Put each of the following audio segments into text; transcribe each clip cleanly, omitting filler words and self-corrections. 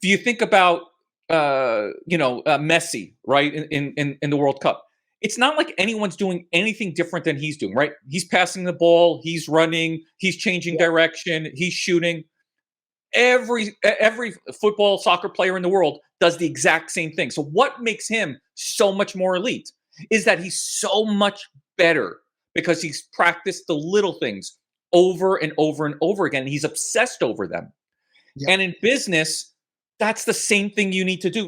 Do you think about Messi, right, in the World Cup? It's not like anyone's doing anything different than he's doing, right? He's passing the ball, he's running, he's changing direction, he's shooting. Every football, soccer player in the world does the exact same thing. So what makes him so much more elite is that he's so much better because he's practiced the little things over and over and over again. And he's obsessed over them. Yeah. And in business, that's the same thing you need to do.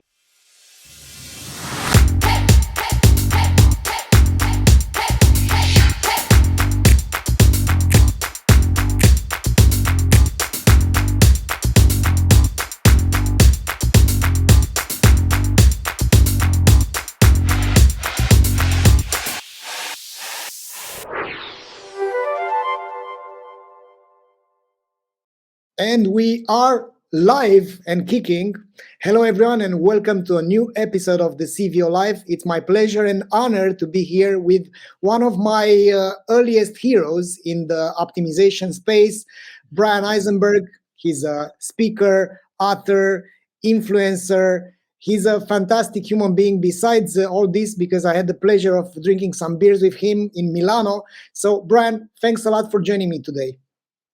And we are live and kicking. Hello, everyone, and welcome to a new episode of the CVO Live. It's my pleasure and honor to be here with one of my earliest heroes in the optimization space, Bryan Eisenberg. He's a speaker, author, influencer. He's a fantastic human being besides all this, because I had the pleasure of drinking some beers with him in Milano. So, Bryan, thanks a lot for joining me today.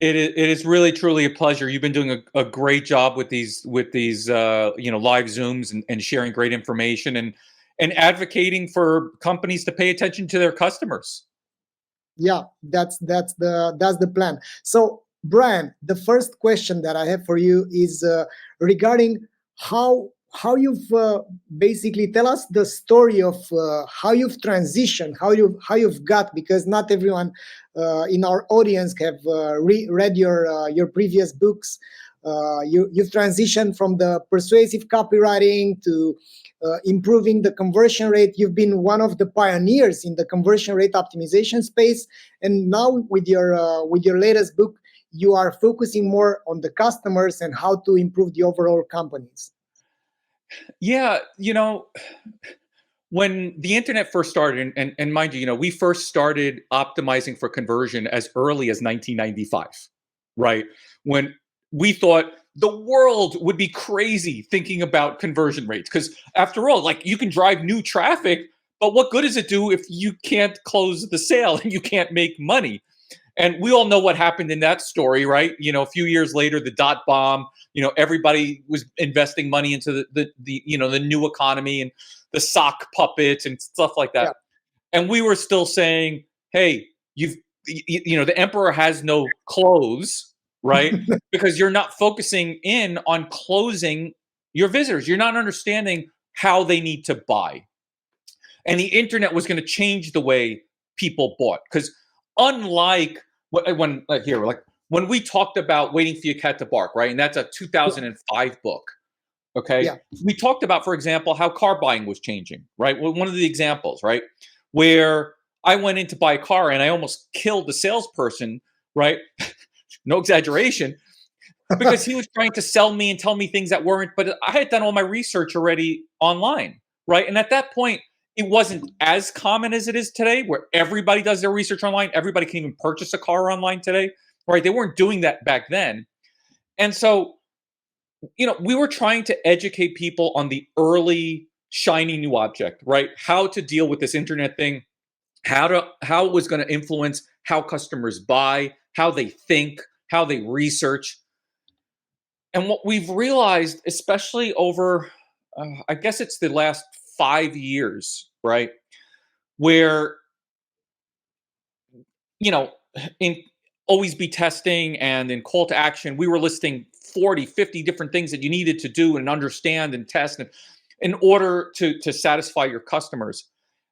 It is really truly a pleasure. You've been doing a great job with these live Zooms and sharing great information and advocating for companies to pay attention to their customers. Yeah, that's the plan. So, Bryan, the first question that I have for you is regarding how you've basically tell us the story of how you've transitioned, how you've got, because not everyone in our audience have read your previous books. You've transitioned from the persuasive copywriting to improving the conversion rate. You've been one of the pioneers in the conversion rate optimization space, and now with your latest book, you are focusing more on the customers and how to improve the overall companies. Yeah, when the internet first started, and mind you, we first started optimizing for conversion as early as 1995, right? When we thought the world would be crazy thinking about conversion rates, because after all, like, you can drive new traffic, but what good does it do if you can't close the sale and you can't make money? And we all know what happened in that story, right? A few years later, the dot bomb. Everybody was investing money into the new economy and the sock puppets and stuff like that. Yeah. And we were still saying, hey, the emperor has no clothes, right? Because you're not focusing in on closing your visitors. You're not understanding how they need to buy. And the internet was going to change the way people bought, because unlike when we talked about Waiting for Your Cat to Bark, right? And that's a 2005 book. Okay. Yeah. We talked about, for example, how car buying was changing, right? Well, one of the examples, right? Where I went in to buy a car and I almost killed the salesperson, right? No exaggeration, because he was trying to sell me and tell me things that weren't, but I had done all my research already online, right? And at that point, it wasn't as common as it is today, where everybody does their research online. Everybody can even purchase a car online today, right? They weren't doing that back then. And so, we were trying to educate people on the early shiny new object, right? How to deal with this internet thing, how it was going to influence how customers buy, how they think, how they research. And what we've realized, especially over, I guess it's the last 5 years, right? Where, in always be testing and in call to action, we were listing 40, 50 different things that you needed to do and understand and test in order to satisfy your customers.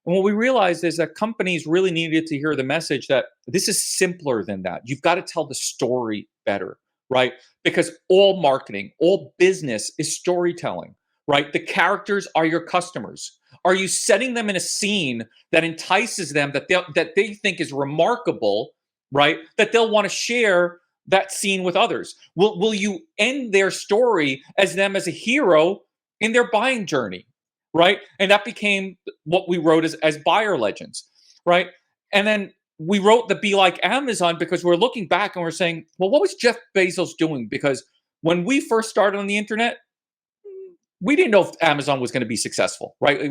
And what we realized is that companies really needed to hear the message that this is simpler than that. You've got to tell the story better, right? Because all marketing, all business is storytelling. Right? The characters are your customers. Are you setting them in a scene that entices them, that they think is remarkable, right? That they'll want to share that scene with others? Will you end their story as them as a hero in their buying journey, right? And that became what we wrote as buyer legends, right? And then we wrote the Be Like Amazon, because we're looking back and we're saying, well, what was Jeff Bezos doing? Because when we first started on the internet, we didn't know if Amazon was going to be successful, right?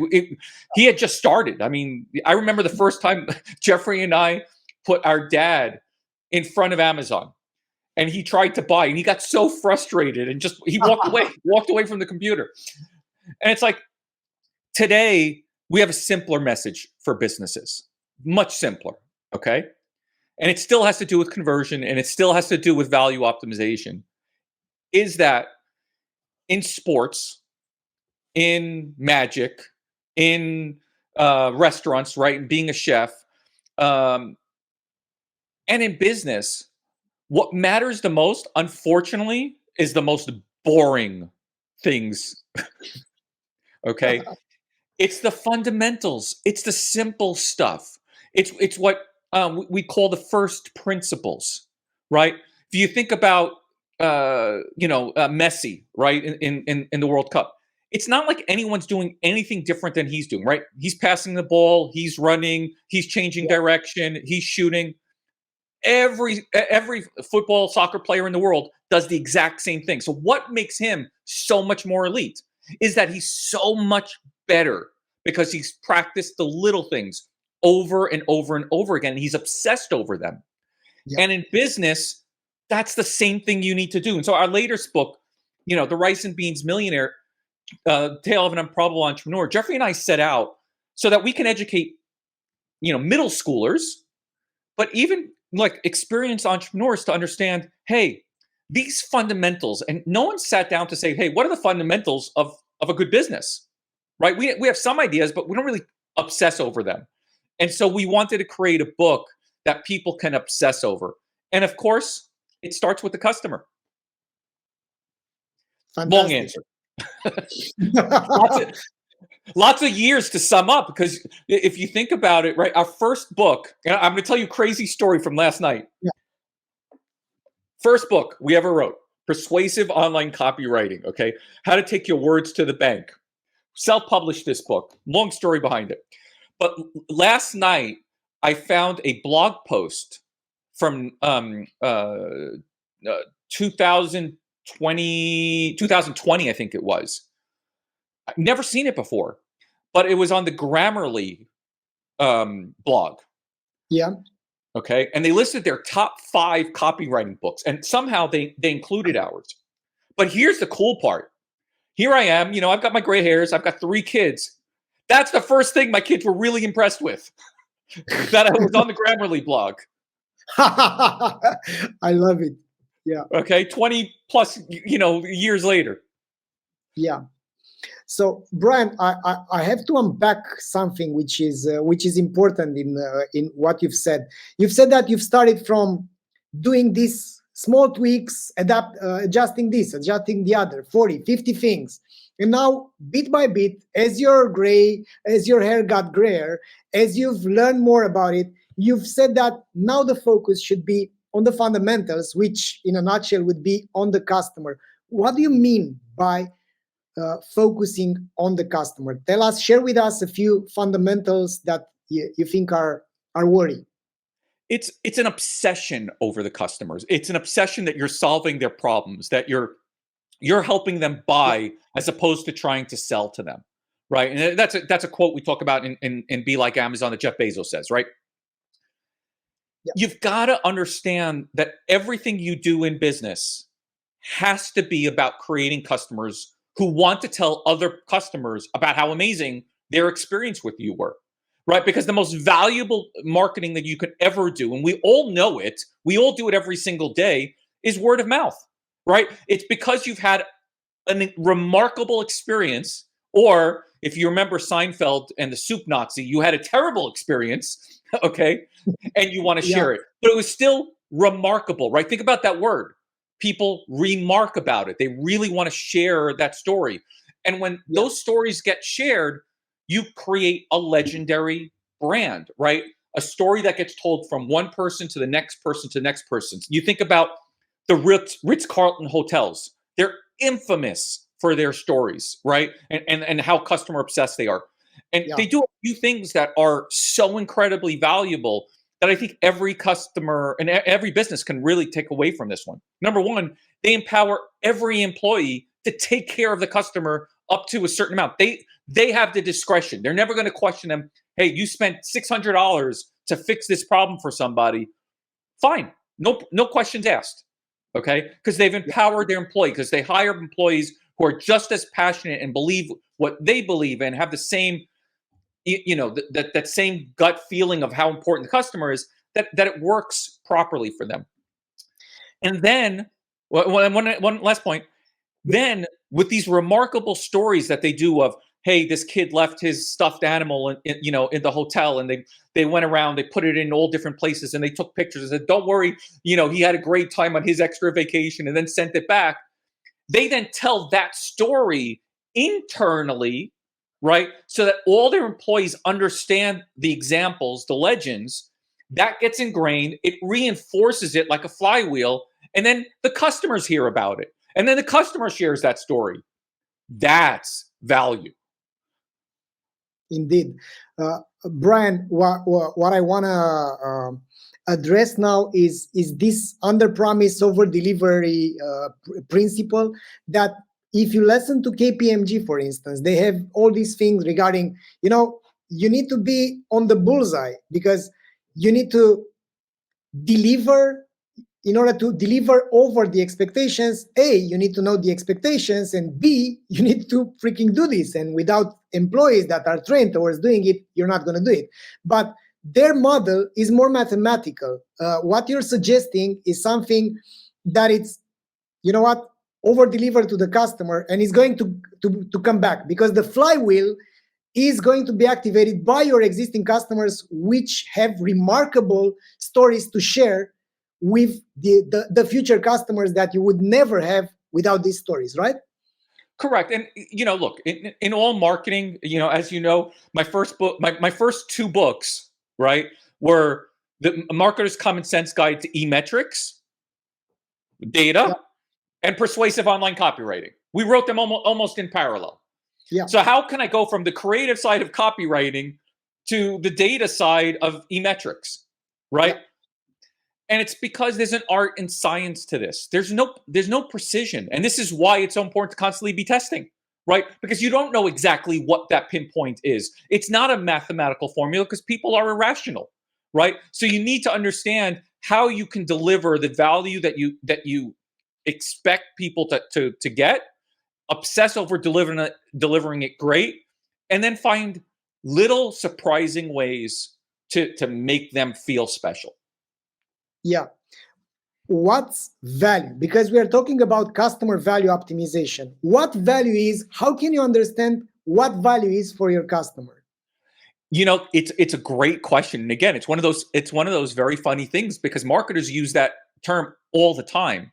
He had just started. I mean, I remember the first time Jeffrey and I put our dad in front of Amazon, and he tried to buy, and he got so frustrated and he walked away from the computer. And it's like, today we have a simpler message for businesses, much simpler, okay? And it still has to do with conversion, and it still has to do with value optimization, is that in sports, in magic, in restaurants, right, and being a chef, and in business, what matters the most, unfortunately, is the most boring things, okay? It's the fundamentals. It's the simple stuff. It's what we call the first principles, right? If you think about Messi, right, in the World Cup, it's not like anyone's doing anything different than he's doing, right? He's passing the ball, he's running, he's changing direction, he's shooting. Every football, soccer player in the world does the exact same thing. So what makes him so much more elite is that he's so much better because he's practiced the little things over and over and over again. And he's obsessed over them. Yeah. And in business, that's the same thing you need to do. And so our latest book, The Rice and Beans Millionaire, Tale of an Improbable Entrepreneur, Jeffrey and I set out so that we can educate, middle schoolers, but even like experienced entrepreneurs to understand, hey, these fundamentals, and no one sat down to say, hey, what are the fundamentals of a good business, right? We have some ideas, but we don't really obsess over them. And so we wanted to create a book that people can obsess over. And of course, it starts with the customer. Fantastic. Long answer. Lots of years to sum up, because if you think about it, right, our first book, and I'm going to tell you a crazy story from last night. Yeah. First book we ever wrote, Persuasive Online Copywriting, okay? How to take your words to the bank. Self-published this book. Long story behind it. But last night, I found a blog post from 2020, I think it was. I've never seen it before, but it was on the Grammarly blog. Yeah. Okay. And they listed their top 5 copywriting books, and somehow they included ours. But here's the cool part. Here I am, I've got my gray hairs. I've got 3 kids. That's the first thing my kids were really impressed with, that I was on the Grammarly blog. I love it. Yeah. Okay. 20 plus, years later. Yeah. So, Bryan, I have to unpack something which is important in what you've said. You've said that you've started from doing these small tweaks, adjusting this, adjusting the other, 40, 50 things. And now, bit by bit, as your hair got grayer, as you've learned more about it, you've said that now the focus should be on the fundamentals, which in a nutshell would be on the customer. What do you mean by focusing on the customer? Share with us a few fundamentals that you think are worrying. It's an obsession over the customers. It's an obsession that you're solving their problems, that you're helping them buy as opposed to trying to sell to them, right? And that's a quote we talk about in Be Like Amazon that Jeff Bezos says, right? Yeah. You've got to understand that everything you do in business has to be about creating customers who want to tell other customers about how amazing their experience with you were, right? Because the most valuable marketing that you could ever do, and we all know it, we all do it every single day, is word of mouth, right? It's because you've had a remarkable experience, or if you remember Seinfeld and the soup Nazi, you had a terrible experience, okay? And you want to share it. But it was still remarkable, right? Think about that word. People remark about it. They really want to share that story. And when those stories get shared, you create a legendary brand, right? A story that gets told from one person to the next person to the next person. You think about the Ritz-Carlton hotels. They're infamous for their stories, right? And how customer obsessed they are. And they do a few things that are so incredibly valuable that I think every customer and every business can really take away from this one. Number one, they empower every employee to take care of the customer up to a certain amount. They have the discretion. They're never going to question them. Hey, you spent $600 to fix this problem for somebody. Fine. No questions asked. Okay? Because they've empowered their employee, because they hire employees who are just as passionate and believe what they believe in, have the same, that same gut feeling of how important the customer is, that it works properly for them. And then, one last point, then with these remarkable stories that they do of, hey, this kid left his stuffed animal in the hotel, and they went around, they put it in all different places, and they took pictures and said, don't worry, he had a great time on his extra vacation, and then sent it back. They then tell that story internally, right? So that all their employees understand the examples, the legends. That gets ingrained. It reinforces it like a flywheel. And then the customers hear about it. And then the customer shares that story. That's value. Indeed. Bryan, what I want to address now is this under promise over delivery principle, that if you listen to KPMG, for instance, they have all these things regarding, you need to be on the bullseye, because you need to deliver. In order to deliver over the expectations, A, you need to know the expectations, and B, you need to freaking do this. And without employees that are trained towards doing it, you're not going to do it. But their model is more mathematical. What you're suggesting is something that it's, over deliver to the customer, and it's going to come back, because the flywheel is going to be activated by your existing customers, which have remarkable stories to share with the future customers that you would never have without these stories, right? Correct. And look, in all marketing, as you know, my first book, my first two books, right, were the Marketer's Common Sense Guide to E-Metrics, Data, and Persuasive Online Copywriting. We wrote them almost in parallel. Yeah. So how can I go from the creative side of copywriting to the data side of E-Metrics, right? Yeah. And it's because there's an art and science to this. There's no precision. And this is why it's so important to constantly be testing, right? Because you don't know exactly what that pinpoint is. It's not a mathematical formula, because people are irrational, right? So you need to understand how you can deliver the value that you expect people to get, obsess over delivering it great, and then find little surprising ways to make them feel special. Yeah. What's value? Because we are talking about customer value optimization. What value is? How can you understand what value is for your customer? It's a great question. And again, it's one of those very funny things, because marketers use that term all the time.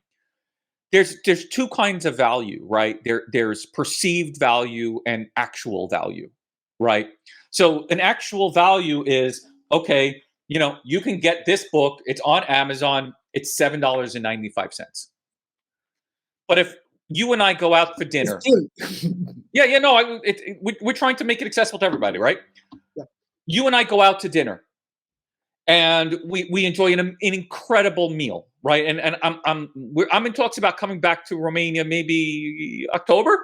There's two kinds of value, right? There's perceived value and actual value, right? So an actual value is, okay, you can get this book. It's on Amazon. It's $7.95. But if you and I go out for dinner, we're trying to make it accessible to everybody, right? Yeah. You and I go out to dinner, and we enjoy an incredible meal, right? And I'm in talks about coming back to Romania maybe October,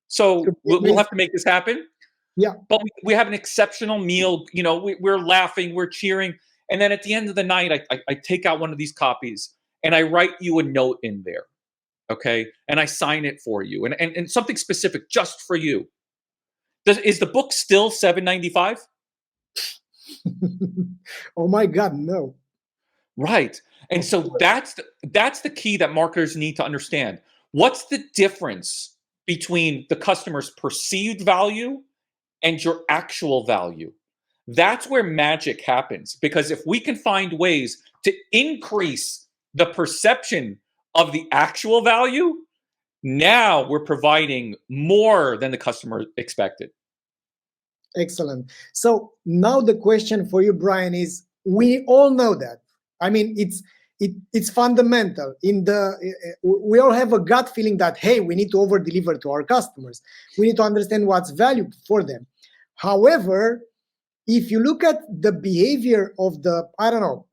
so we'll have to make this happen. Yeah. But we have an exceptional meal. We're laughing, we're cheering. And then at the end of the night, I take out one of these copies and I write you a note in there, okay? And I sign it for you, and something specific just for you. Is the book still $7.95? Oh my God, no. Right. And so that's the key that marketers need to understand. What's the difference between the customer's perceived value and your actual value? That's where magic happens, because if we can find ways to increase the perception of the actual value, now we're providing more than the customer expected. Excellent. So now the question for you, Bryan, is, we all know that. I mean, it's fundamental. We all have a gut feeling that, hey, we need to over deliver to our customers. We need to understand what's value for them. However, if you look at the behavior of the,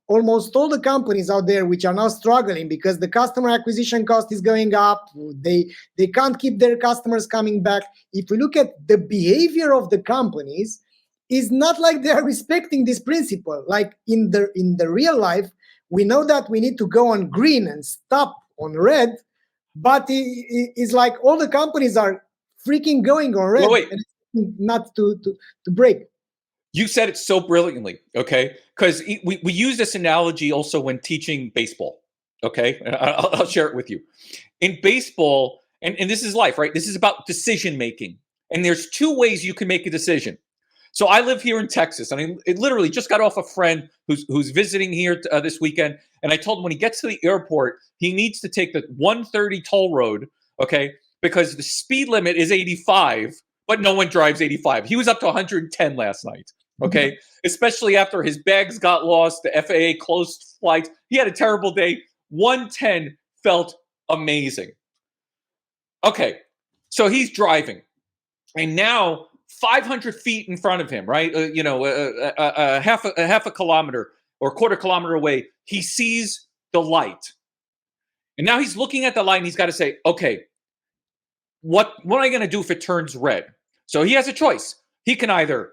almost all the companies out there which are now struggling because the customer acquisition cost is going up, they can't keep their customers coming back. If we look at the behavior of the companies, is not like they are respecting this principle. Like in the real life, we know that we need to go on green and stop on red, but it's like all the companies are freaking going on red. Well, wait. And not to break. You said it so brilliantly, okay? Because we use this analogy also when teaching baseball, okay? I'll share it with you. In baseball, and this is life, right? This is about decision making. And there's two ways you can make a decision. So I live here in Texas. I mean, it literally just got off a friend who's visiting here this weekend. And I told him when he gets to the airport, he needs to take the 130 toll road, okay? Because the speed limit is 85, but no one drives 85. He was up to 110 last night. Okay, especially after his bags got lost, the FAA closed flights. He had a terrible day. 110 felt amazing. Okay, so he's driving, and now 500 feet in front of him, right? Half a kilometer or a quarter kilometer away, he sees the light, and now he's looking at the light, and he's got to say, okay, what am I going to do if it turns red? So he has a choice. He can either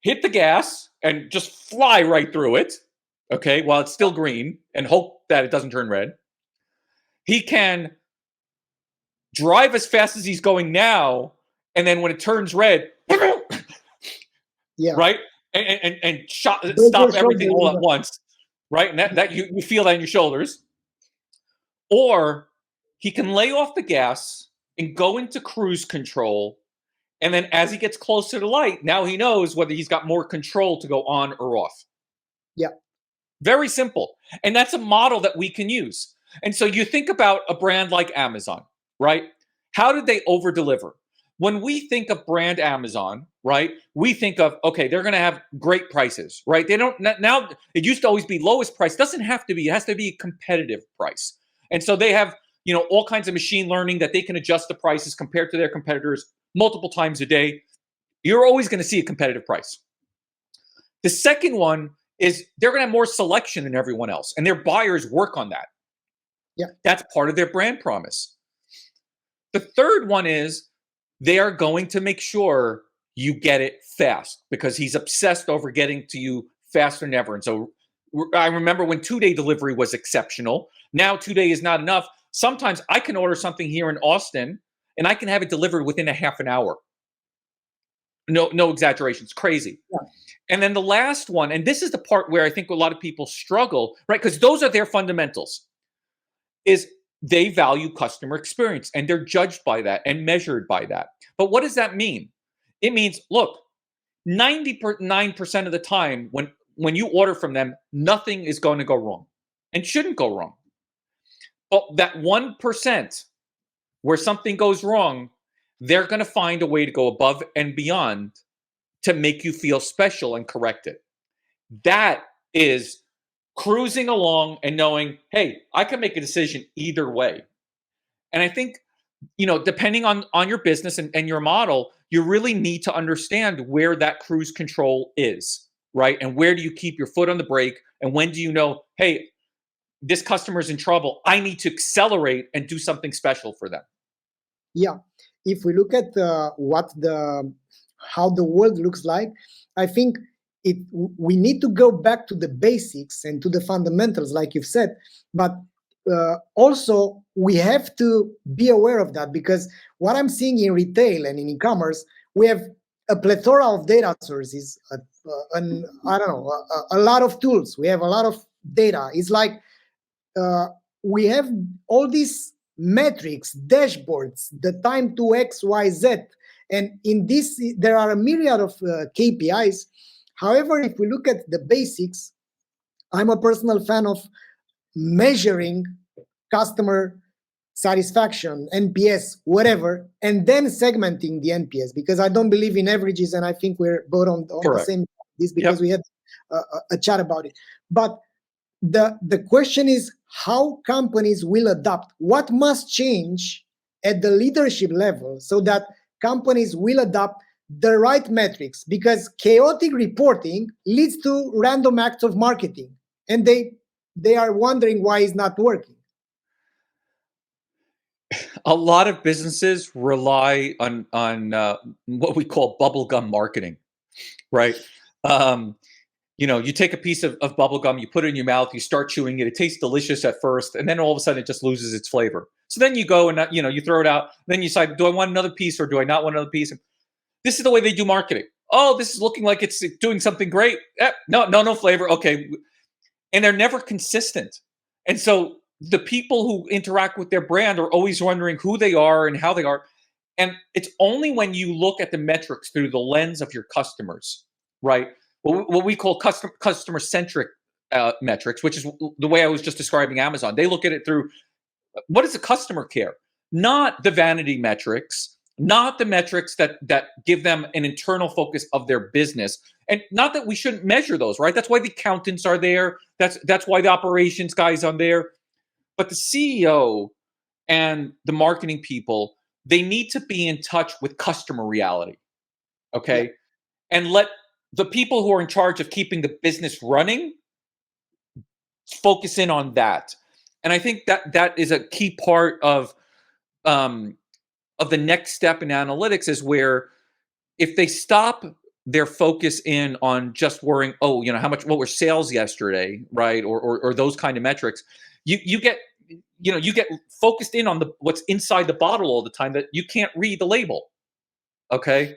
hit the gas and just fly right through it, okay, while it's still green and hope that it doesn't turn red. He can drive as fast as he's going now, and then when it turns red, yeah, right, and stop everything all at once, right, and that you feel that in your shoulders. Or he can lay off the gas and go into cruise control. And then as he gets closer to light, now he knows whether he's got more control to go on or off. Yeah. Very simple. And that's a model that we can use. And so you think about a brand like Amazon, right? How did they over deliver? When we think of brand Amazon, right, we think of, okay, they're going to have great prices, right? They don't, now it used to always be lowest price. Doesn't have to be, it has to be a competitive price. And so they have, all kinds of machine learning that they can adjust the prices compared to their competitors multiple times a day. You're always going to see a competitive price. The second one is they're going to have more selection than everyone else, and their buyers work on that. Yeah. That's part of their brand promise. The third one is they are going to make sure you get it fast because he's obsessed over getting to you faster than ever. And so I remember when 2-day delivery was exceptional. Now 2-day is not enough. Sometimes I can order something here in Austin and I can have it delivered within a half an hour. No exaggeration. It's crazy. Yeah. And then the last one, and this is the part where I think a lot of people struggle, right? Because those are their fundamentals, is they value customer experience and they're judged by that and measured by that. But what does that mean? It means, look, 99% of the time when you order from them, nothing is going to go wrong and shouldn't go wrong. But that 1% where something goes wrong, they're going to find a way to go above and beyond to make you feel special and correct it. That is cruising along and knowing, hey, I can make a decision either way. And I think, depending on your business and your model, you really need to understand where that cruise control is, right? And where do you keep your foot on the brake? And when do you know, hey, this customer's in trouble, I need to accelerate and do something special for them? Yeah. If we look at how the world looks like, I think we need to go back to the basics and to the fundamentals, like you've said. But also, we have to be aware of that, because what I'm seeing in retail and in e-commerce, we have a plethora of data sources, a lot of tools. We have a lot of data. It's like we have all these metrics, dashboards, the time to X, Y, Z. And in this, there are a myriad of KPIs. However, if we look at the basics, I'm a personal fan of measuring customer satisfaction, NPS, whatever, and then segmenting the NPS, because I don't believe in averages, and I think we're both on the same this because we had a chat about it. But the question is how companies will adapt. What must change at the leadership level so that companies will adopt the right metrics? Because chaotic reporting leads to random acts of marketing. and they are wondering why it's not working. A lot of businesses rely on what we call bubblegum marketing, right? Um, you take a piece of bubble gum, you put it in your mouth, you start chewing it. It tastes delicious at first, and then all of a sudden it just loses its flavor. So then you go and you throw it out. Then you decide, do I want another piece or do I not want another piece? And this is the way they do marketing. Oh, this is looking like it's doing something great. No flavor. Okay, and they're never consistent. And so the people who interact with their brand are always wondering who they are and how they are. And it's only when you look at the metrics through the lens of your customers, right? What we call customer-centric metrics, which is the way I was just describing Amazon. They look at it through, what does the customer care? Not the vanity metrics, not the metrics that give them an internal focus of their business. And not that we shouldn't measure those, right? That's why the accountants are there. That's why the operations guys are there. But the CEO and the marketing people, they need to be in touch with customer reality, okay? Yeah. And let the people who are in charge of keeping the business running focus in on that. And I think that is a key part of the next step in analytics, is where if they stop their focus in on just worrying, what were sales yesterday, right? Or those kind of metrics, you get focused in on what's inside the bottle all the time, that you can't read the label. Okay.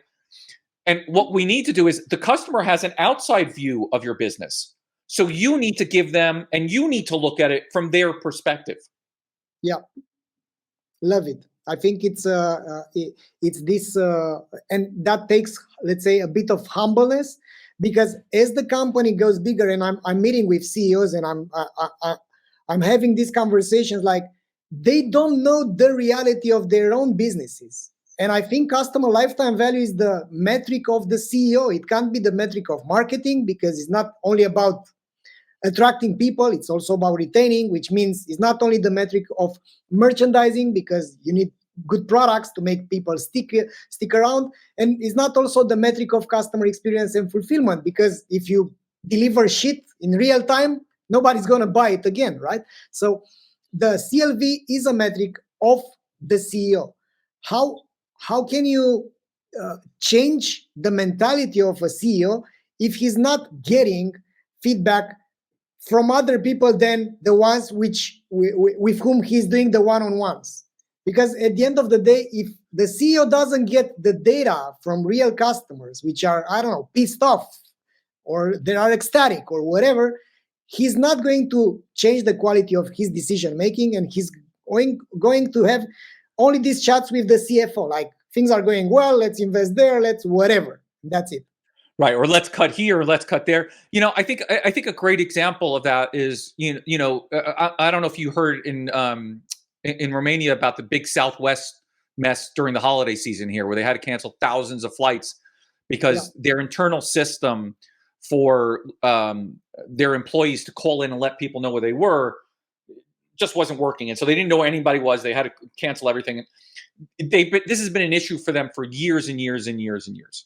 And what we need to do is, the customer has an outside view of your business. So you need to give them, and you need to look at it from their perspective. Yeah. Love it. I think it's this, and that takes, let's say, a bit of humbleness, because as the company goes bigger, and I'm meeting with CEOs, and I'm having these conversations, like, they don't know the reality of their own businesses. And I think customer lifetime value is the metric of the CEO. It can't be the metric of marketing, because it's not only about attracting people, it's also about retaining, which means it's not only the metric of merchandising, because you need good products to make people stick around. And it's not also the metric of customer experience and fulfillment, because if you deliver shit in real time, nobody's going to buy it again, right? So the CLV is a metric of the CEO. How can you change the mentality of a CEO if he's not getting feedback from other people than the ones with whom he's doing the one-on-ones? Because at the end of the day, if the CEO doesn't get the data from real customers, which are, I don't know, pissed off, or they are ecstatic, or whatever, he's not going to change the quality of his decision making, and he's going to have only these chats with the CFO, like, things are going well, let's invest there, let's whatever. That's it. Right. Or let's cut here, or let's cut there. I think a great example of that is, I don't know if you heard in Romania about the big Southwest mess during the holiday season here, where they had to cancel thousands of flights because their internal system for their employees to call in and let people know where they were just wasn't working. And so they didn't know where anybody was. They had to cancel everything. This has been an issue for them for years and years and years and years.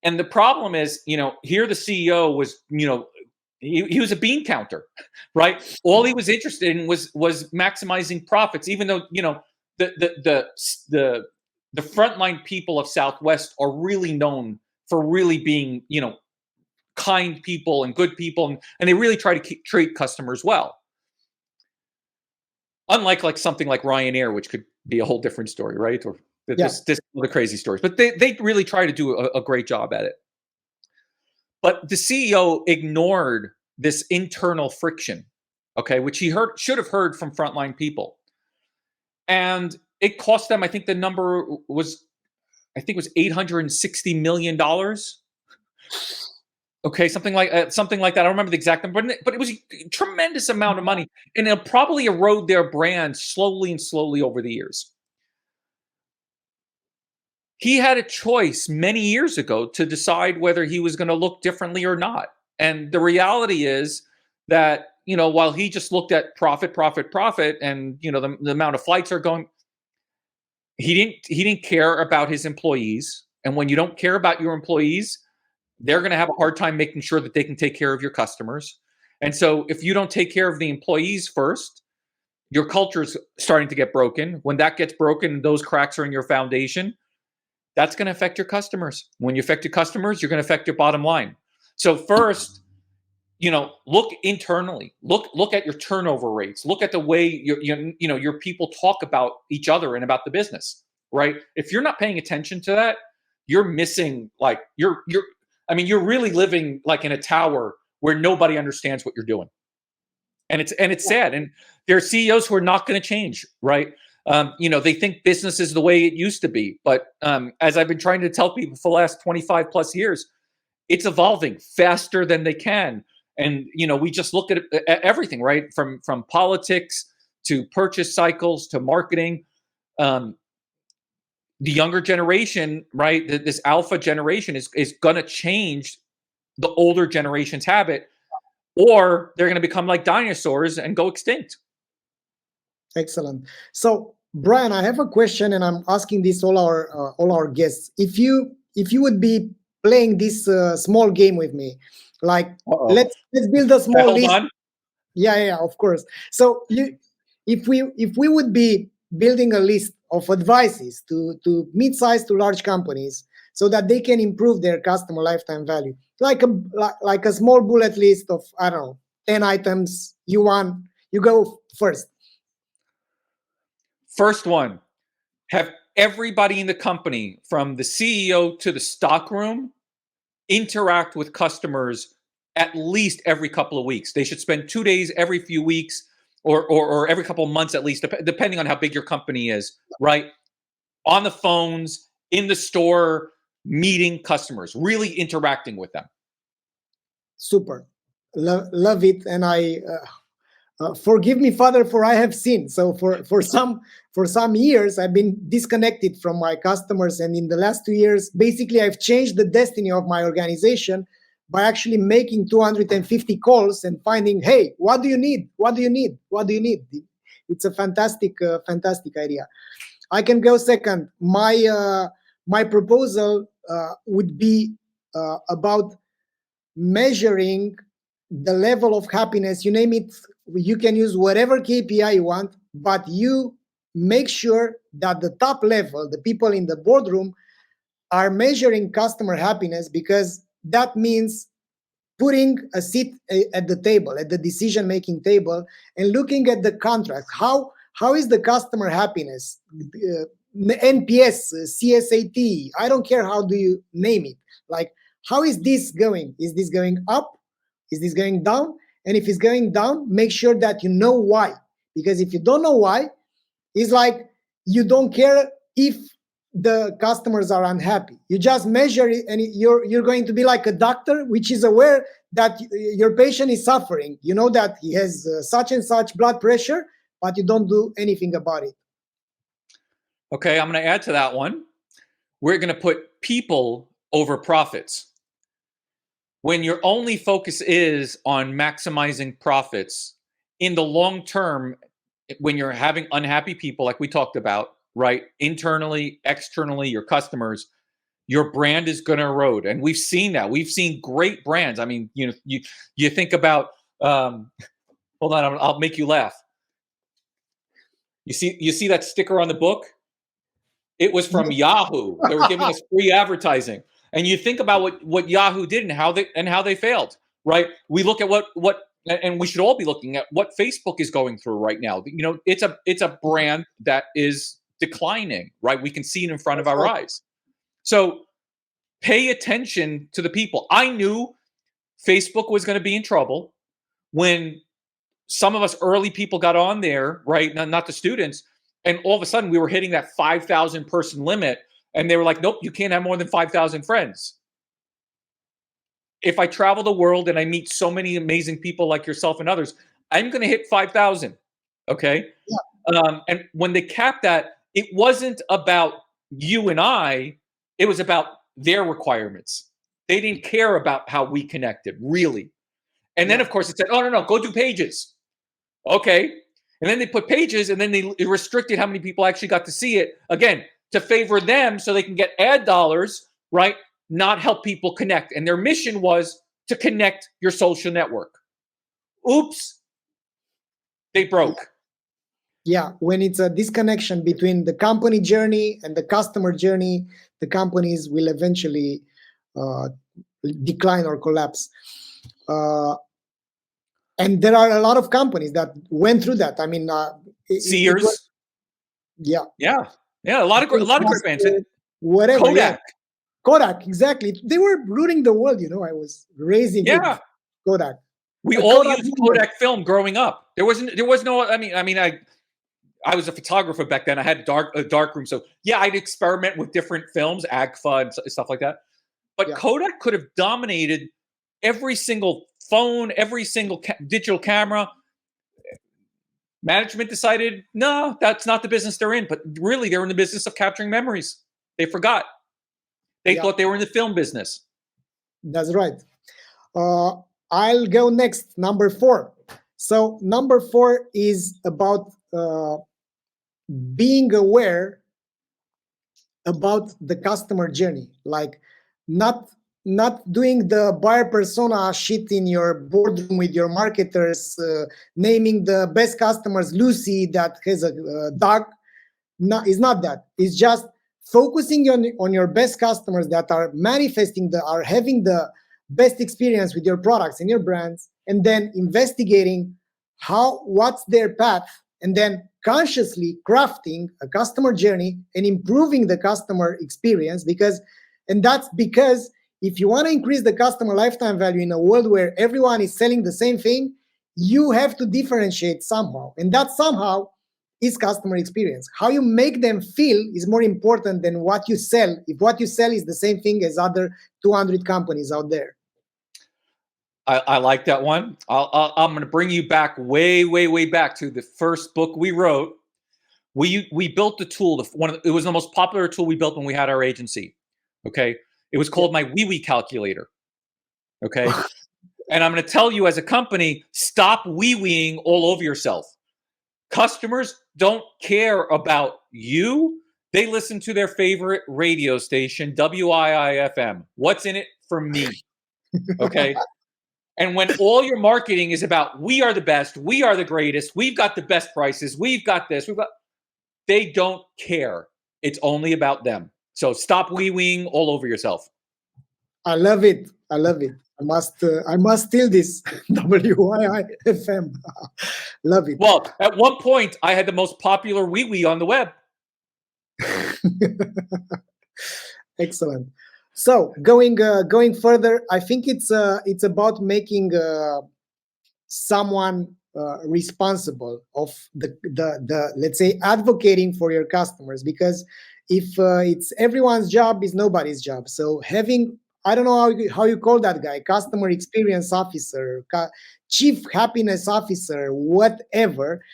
And the problem is, here the CEO was, he was a bean counter, right? All he was interested in was maximizing profits, even though, the frontline people of Southwest are really known for really being, kind people and good people, and they really try to treat customers well. Unlike like something like Ryanair, which could be a whole different story, right? Or this other crazy stories, but they really try to do a great job at it. But the CEO ignored this internal friction, okay, which he should have heard from frontline people, and it cost them. I think the number was, $860 million. Okay, something like that. I don't remember the exact number, but it was a tremendous amount of money, and it'll probably erode their brand slowly over the years. He had a choice many years ago to decide whether he was going to look differently or not. And the reality is that, while he just looked at profit, and, the amount of flights are going, he didn't care about his employees. And when you don't care about your employees, they're going to have a hard time making sure that they can take care of your customers. And so if you don't take care of the employees first, your culture is starting to get broken. When that gets broken, those cracks are in your foundation. That's going to affect your customers. When you affect your customers, you're going to affect your bottom line. So first, look internally. Look at your turnover rates. Look at the way your people talk about each other and about the business, right? If you're not paying attention to that, you're missing, like, you're really living like in a tower where nobody understands what you're doing. And it's sad. And there are CEOs who are not going to change, right? They think business is the way it used to be. But as I've been trying to tell people for the last 25 plus years, it's evolving faster than they can. And, we just look at everything, right? From politics to purchase cycles to marketing. The younger generation, right? This alpha generation is going to change the older generation's habit, or they're going to become like dinosaurs and go extinct. Excellent. So, Bryan, I have a question, and I'm asking this all our guests. If you would be playing this small game with me, like let's build a small list. On. Yeah, of course. So if we would be building a list of advices to mid-sized to large companies so that they can improve their customer lifetime value, like a small bullet list of, I don't know, 10 items. You go first. First one, have everybody in the company, from the CEO to the stockroom, interact with customers at least every couple of weeks. They should spend 2 days every few weeks or every couple of months at least, depending on how big your company is, right? On the phones, in the store, meeting customers, really interacting with them. Super. Love it. And I forgive me, Father, for I have sinned. So for some years, I've been disconnected from my customers. And in the last 2 years, basically, I've changed the destiny of my organization by actually making 250 calls and finding, hey, what do you need? What do you need? What do you need? It's a fantastic idea. I can go second. My proposal would be about measuring the level of happiness. You name it. You can use whatever KPI you want, but you make sure that the top level, the people in the boardroom, are measuring customer happiness, because that means putting a seat at the table, at the decision-making table, and looking at the contract. How is the customer happiness? NPS, CSAT, I don't care how do you name it. Like, how is this going? Is this going up? Is this going down? And if it's going down, make sure that you know why. Because if you don't know why, it's like you don't care if the customers are unhappy. You just measure it, and you're going to be like a doctor, which is aware that your patient is suffering. You know that he has such and such blood pressure, but you don't do anything about it. Okay, I'm going to add to that one. We're going to put people over profits. When your only focus is on maximizing profits, in the long term, when you're having unhappy people, like we talked about, right, internally, externally, your customers, your brand is going to erode. And we've seen that. We've seen great brands. I mean, you think about, hold on, I'll make you laugh. You see that sticker on the book? It was from Yahoo. They were giving us free advertising. And you think about what Yahoo did and how they failed, right? We look at what and we should all be looking at what Facebook is going through right now. It's a brand that is declining, right? We can see it in front of our eyes. So pay attention to the people. I knew Facebook was going to be in trouble when some of us early people got on there, right? Not the students. And all of a sudden we were hitting that 5,000 person limit. And they were like, nope, you can't have more than 5,000 friends. If I travel the world and I meet so many amazing people like yourself and others, I'm going to hit 5,000. Okay. Yeah. And when they capped that, it wasn't about you and I, it was about their requirements. They didn't care about how we connected, really. And then, of course, it said, oh, no, go do pages. Okay. And then they put pages, and then they restricted how many people actually got to see it. Again, to favor them so they can get ad dollars, right? Not help people connect. And their mission was to connect your social network. oops, they broke. Yeah, when it's a disconnection between the company journey and the customer journey, the companies will eventually decline or collapse. And there are a lot of companies that went through that. I mean, Sears. Yeah. Yeah. A lot of great brands. Whatever. Kodak. Yeah. Kodak, exactly. They were ruling the world. I was raising with Kodak. We all used Kodak film growing up. There was no. I was a photographer back then. I had a dark room, so yeah, I'd experiment with different films, Agfa and stuff like that. But Kodak could have dominated every single phone, every single digital camera. Management decided, no, that's not the business they're in. But really, they're in the business of capturing memories. They forgot. They thought they were in the film business. That's right. I'll go next, number 4. So number 4 is about being aware about the customer journey, like not doing the buyer persona shit in your boardroom with your marketers, naming the best customers Lucy that has a dog. No, it's not that. It's just focusing on your best customers that are manifesting are having the best experience with your products and your brands, and then investigating what's their path, and then consciously crafting a customer journey and improving the customer experience. That's because if you want to increase the customer lifetime value in a world where everyone is selling the same thing, you have to differentiate somehow, and that somehow is customer experience. How you make them feel is more important than what you sell, if what you sell is the same thing as other 200 companies out there. I like that one. I'm going to bring you back way back to the first book we wrote. We built the tool. It was the most popular tool we built when we had our agency. Okay, it was called my wee calculator. Okay, and I'm going to tell you, as a company, stop wee-weeing all over yourself. Customers don't care about you. They listen to their favorite radio station, WIIFM. What's in it for me? Okay. And when all your marketing is about, we are the best, we are the greatest, we've got the best prices, we've got this, they don't care. It's only about them. So stop wee-weeing all over yourself. I love it. I must steal this. WIIFM. Love it. Well, at one point, I had the most popular wee-wee on the web. Excellent. So going further, I think it's about making someone responsible of the let's say advocating for your customers, because if it's everyone's job, is nobody's job. So having, I don't know how you call that guy, customer experience officer, chief happiness officer, whatever,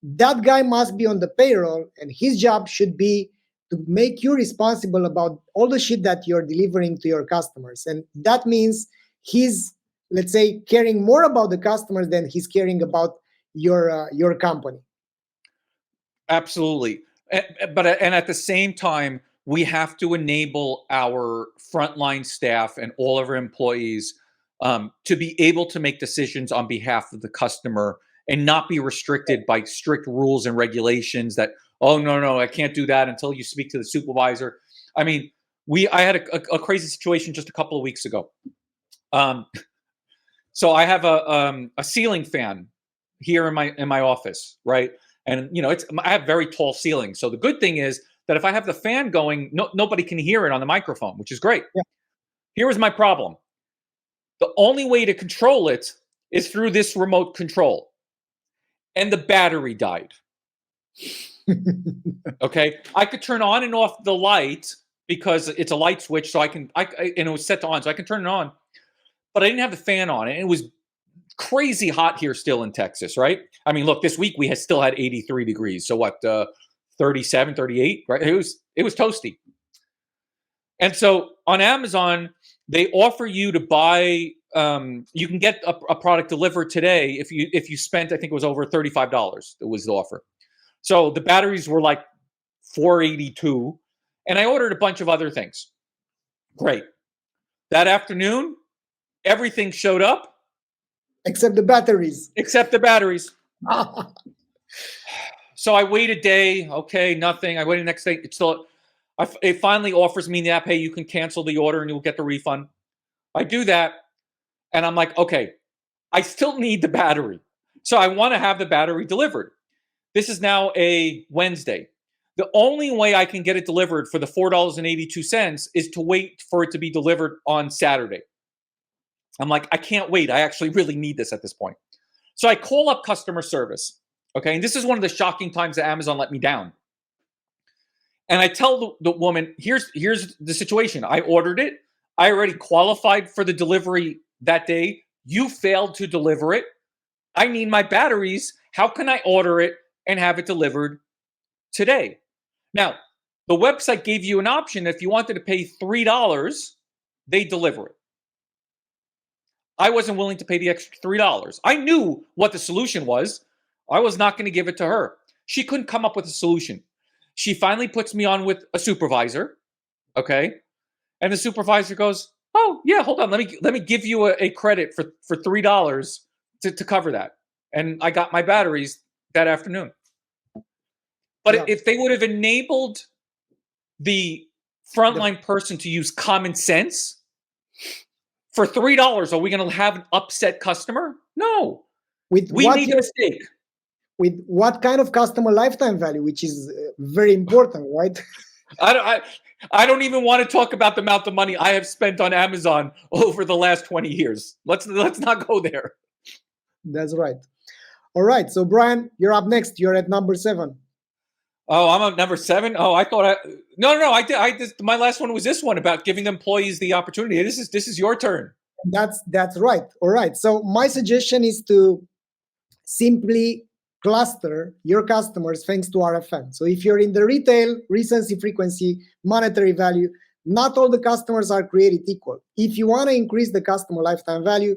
that guy must be on the payroll, and his job should be to make you responsible about all the shit that you're delivering to your customers. And that means he's, let's say, caring more about the customers than he's caring about your company. Absolutely. But at the same time, we have to enable our frontline staff and all of our employees to be able to make decisions on behalf of the customer and not be restricted by strict rules and regulations that, oh, no, I can't do that until you speak to the supervisor. I mean, I had a crazy situation just a couple of weeks ago. So I have a ceiling fan here in my office, right? And I have very tall ceilings. So the good thing is that if I have the fan going, nobody can hear it on the microphone, which is great. Yeah. Here is my problem. The only way to control it is through this remote control. And the battery died. Okay. I could turn on and off the light because it's a light switch. So and it was set to on, so I can turn it on. But I didn't have the fan on, and it was crazy hot here still in Texas, right? I mean, look, this week we still had 83 degrees. So what, 37, 38, right? It was toasty. And so on Amazon, they offer you to buy, you can get a product delivered today if you spent, I think it was over $35. It was the offer. So the batteries were like $482, and I ordered a bunch of other things. Great. That afternoon, everything showed up. Except the batteries. except the batteries. So I wait a day. Okay, nothing. I wait the next day. It's still. It finally offers me the app. Hey, you can cancel the order and you'll get the refund. I do that, and I'm like, okay, I still need the battery, so I want to have the battery delivered. This is now a Wednesday. The only way I can get it delivered for the $4.82 is to wait for it to be delivered on Saturday. I'm like, I can't wait. I actually really need this at this point. So I call up customer service. Okay. And this is one of the shocking times that Amazon let me down. And I tell the woman, here's the situation. I ordered it. I already qualified for the delivery that day. You failed to deliver it. I need my batteries. How can I order it and have it delivered today? Now, the website gave you an option. If you wanted to pay $3, they deliver it. I wasn't willing to pay the extra $3. I knew what the solution was. I was not going to give it to her. She couldn't come up with a solution. She finally puts me on with a supervisor, okay? And the supervisor goes, "Oh, yeah, hold on. Let me give you a credit for $3 to cover that." And I got my batteries that afternoon. But if they would have enabled the frontline person to use common sense, for $3, are we going to have an upset customer? No. We made a mistake. With what kind of customer lifetime value, which is very important, right? I don't even want to talk about the amount of money I have spent on Amazon over the last 20 years. Let's not go there. That's right. All right. So Bryan, you're up next. You're at number 7. Oh, I'm at number 7. Oh, I thought no. I did. My last one was this one about giving employees the opportunity. This is your turn. That's right. All right. So my suggestion is to simply cluster your customers thanks to RFM. So if you're in the retail, recency, frequency, monetary value, not all the customers are created equal. If you want to increase the customer lifetime value,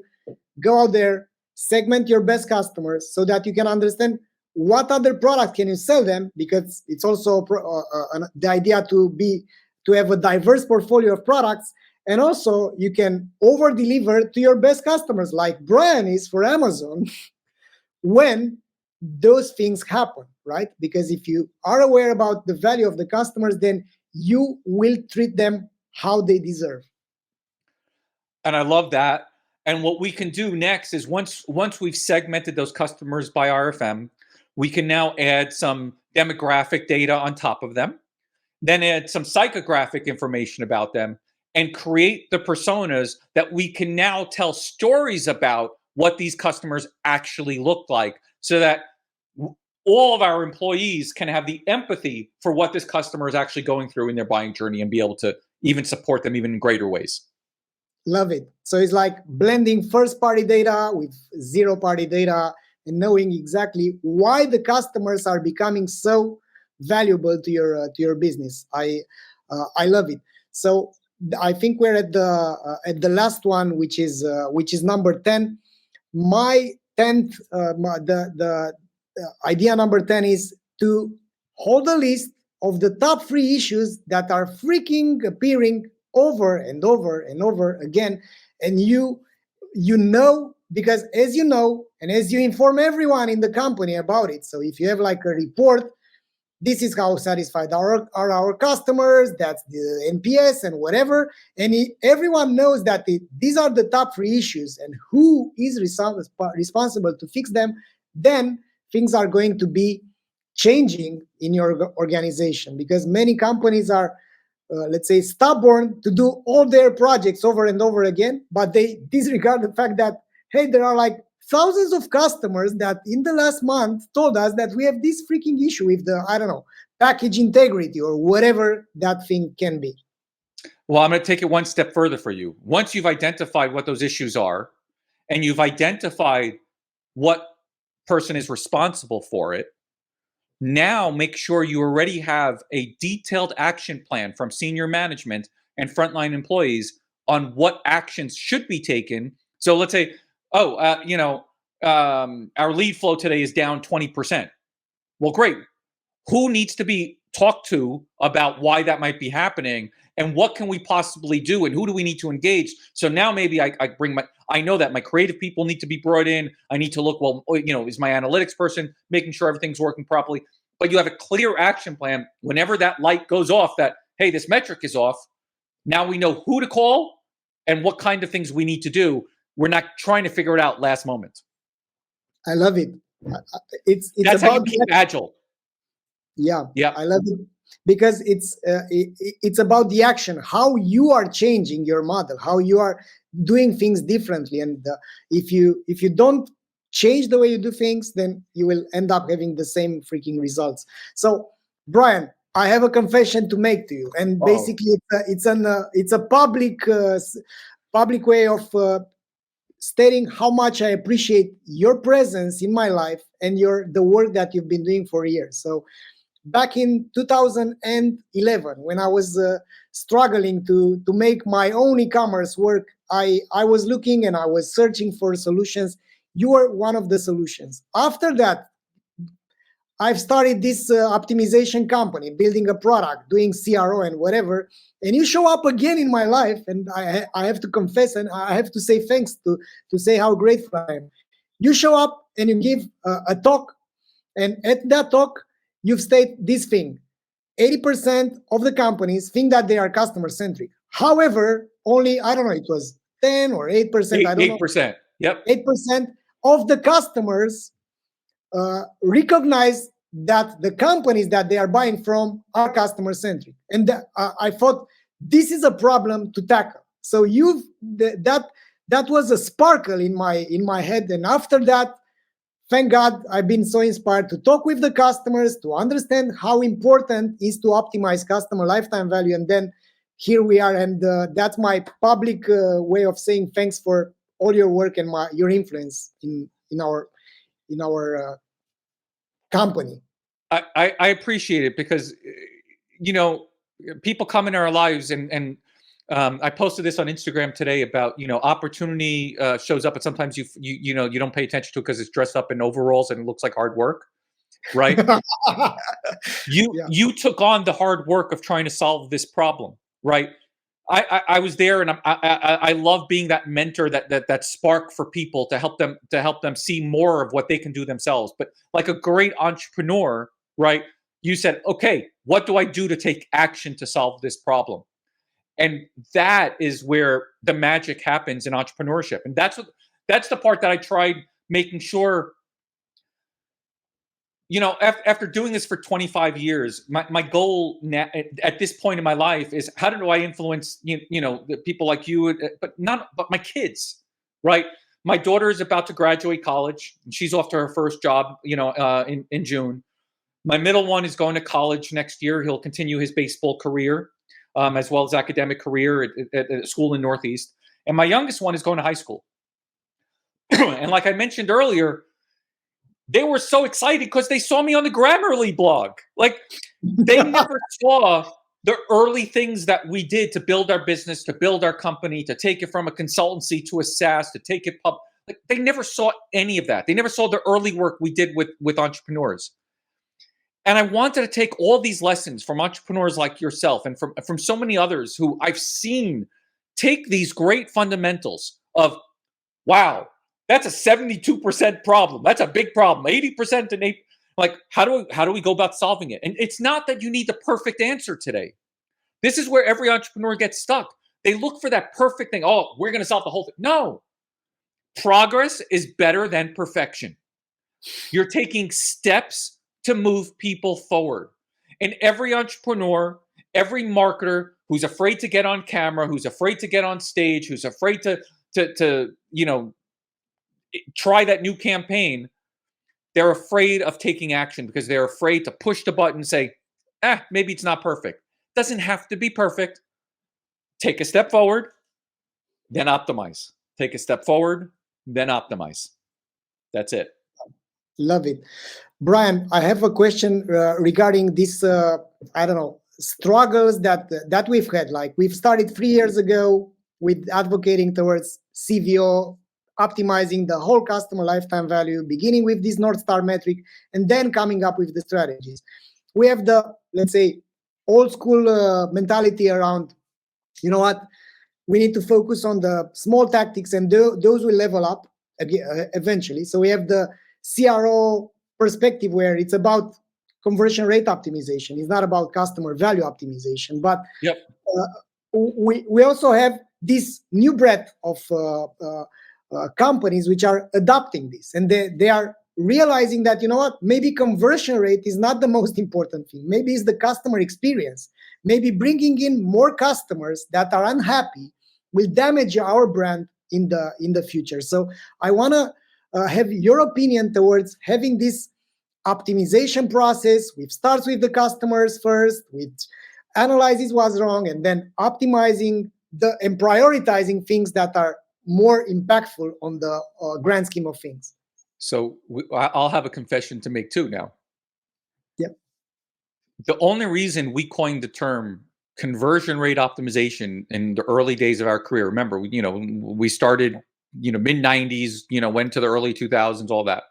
go out there, segment your best customers so that you can understand what other product can you sell them, because it's also the idea to have a diverse portfolio of products. And also you can over deliver to your best customers like Bryan is for Amazon when those things happen, right? Because if you are aware about the value of the customers, then you will treat them how they deserve. And I love that. And what we can do next is once we've segmented those customers by RFM, we can now add some demographic data on top of them, then add some psychographic information about them, and create the personas that we can now tell stories about what these customers actually look like, so that all of our employees can have the empathy for what this customer is actually going through in their buying journey and be able to even support them even in greater ways. Love it. So it's like blending first-party data with zero-party data and knowing exactly why the customers are becoming so valuable to your business. I love it. So I think we're at the last one, which is number 10. My 10th, the idea number 10 is to hold a list of the top 3 issues that are freaking appearing over and over and over again. And you know, because as you know, and as you inform everyone in the company about it. So if you have like a report, this is how satisfied are our customers, that's the NPS and whatever. And everyone knows that these are the top 3 issues and who is responsible to fix them, then things are going to be changing in your organization, because many companies are, let's say, stubborn to do all their projects over and over again, but they disregard the fact that, hey, there are like thousands of customers that in the last month told us that we have this freaking issue with the, I don't know, package integrity or whatever that thing can be. Well, I'm going to take it one step further for you. Once you've identified what those issues are, and you've identified what person is responsible for it, now make sure you already have a detailed action plan from senior management and frontline employees on what actions should be taken. So let's say, our lead flow today is down 20%. Well, great. who needs to be talked to about why that might be happening, and what can we possibly do, and who do we need to engage. So now maybe I know that my creative people need to be brought in. I need to look, well, is my analytics person making sure everything's working properly? But you have a clear action plan whenever that light goes off that, hey, this metric is off. Now we know who to call and what kind of things we need to do. We're not trying to figure it out last moment. I love it. It's That's about how you keep agile. Yeah, Yeah. I love it because it's about the action, how you are changing your model, how you are doing things differently, and if you don't change the way you do things, then you will end up having the same freaking results. So, Bryan, I have a confession to make to you, and basically it's a public way of stating how much I appreciate your presence in my life and the work that you've been doing for years. So back in 2011, when I was struggling to make my own e-commerce work, I was looking and I was searching for solutions. You were one of the solutions. After that, I've started this optimization company, building a product, doing CRO and whatever. And you show up again in my life, and I have to confess, and I have to say thanks to say how grateful I am. You show up and you give a talk, and at that talk, you've stated this thing: 80% of the companies think that they are customer-centric. However, only, I don't know, it was 10 or 8%, I don't know. 8%. Yep. 8% of the customers recognize that the companies that they are buying from are customer-centric. And I thought this is a problem to tackle. So that was a sparkle in my head. And after that, thank God, I've been so inspired to talk with the customers, to understand how important it is to optimize customer lifetime value. And then here we are. And that's my public way of saying thanks for all your work and your influence in our company. I appreciate it because, people come in our lives and I posted this on Instagram today about, opportunity shows up, and sometimes you don't pay attention to it because it's dressed up in overalls and it looks like hard work, right? You took on the hard work of trying to solve this problem, right? I was there, and I love being that mentor, that spark for people to help them see more of what they can do themselves. But like a great entrepreneur, right? You said, okay, what do I do to take action to solve this problem? And that is where the magic happens in entrepreneurship. And that's the part that I tried making sure. After doing this for 25 years, my goal at this point in my life is, how do I influence the people like you, but my kids, right? My daughter is about to graduate college. She's off to her first job, in June. My middle one is going to college next year. He'll continue his baseball career, as well as academic career at a school in Northeast. And my youngest one is going to high school. And like I mentioned earlier, they were so excited because they saw me on the Grammarly blog. Like, they never saw the early things that we did to build our business, to build our company, to take it from a consultancy to a SaaS, to take it public. Like, they never saw any of that. They never saw the early work we did with entrepreneurs. And I wanted to take all these lessons from entrepreneurs like yourself and from so many others who I've seen take these great fundamentals of, wow, that's a 72% problem. That's a big problem. 80% and 8. Like, how do we go about solving it? And it's not that you need the perfect answer today. This is where every entrepreneur gets stuck. They look for that perfect thing. Oh, we're going to solve the whole thing. No. Progress is better than perfection. You're taking steps to move people forward. And every entrepreneur, every marketer who's afraid to get on camera, who's afraid to get on stage, who's afraid to try that new campaign, they're afraid of taking action because they're afraid to push the button and say, maybe it's not perfect. It doesn't have to be perfect. Take a step forward, then optimize. Take a step forward, then optimize. That's it. Love it. Bryan, I have a question regarding this, struggles that we've had. Like, we've started 3 years ago with advocating towards CVO, optimizing the whole customer lifetime value, beginning with this North Star metric, and then coming up with the strategies. we have the, let's say, old school mentality around, you know what, we need to focus on the small tactics, and those will level up eventually. So we have the CRO perspective, where it's about conversion rate optimization. It's not about customer value optimization. But Yep. We also have this new breadth of companies which are adopting this, and they are realizing that, you know what, maybe conversion rate is not the most important thing. Maybe it's the customer experience. Maybe bringing in more customers that are unhappy will damage our brand in the future. So I want to have your opinion towards having this optimization process, which starts with the customers first, which analyzes what's wrong, and then optimizing and prioritizing things that are more impactful on the grand scheme of things. So I'll have a confession to make too now. Yep. The only reason we coined the term conversion rate optimization in the early days of our career, remember, we started, mid 90s, went to the early 2000s, all that.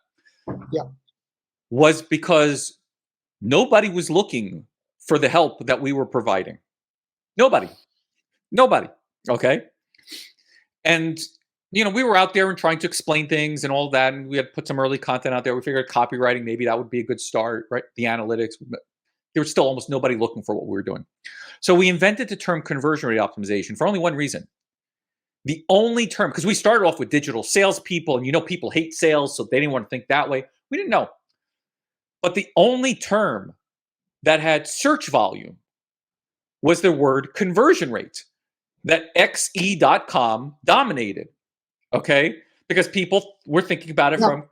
Yeah. Was because nobody was looking for the help that we were providing. Nobody. Okay. And, we were out there and trying to explain things and all that. And we had put some early content out there. We figured copywriting, maybe that would be a good start, right? The analytics. There was still almost nobody looking for what we were doing. So we invented the term conversion rate optimization for only one reason. The only term, because we started off with digital salespeople, and people hate sales, so they didn't want to think that way. We didn't know. But the only term that had search volume was the word conversion rate that xe.com dominated, okay? Because people were thinking about it from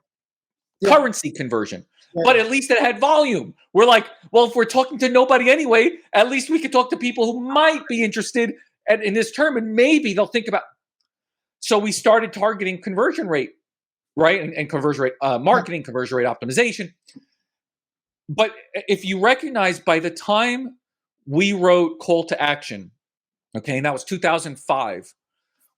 currency conversion. Yeah. But at least it had volume. We're like, well, if we're talking to nobody anyway, at least we could talk to people who might be interested in this term, and maybe they'll think about. So we started targeting conversion rate, right? And conversion rate marketing, conversion rate optimization. But if you recognize, by the time we wrote Call to Action, okay, and that was 2005,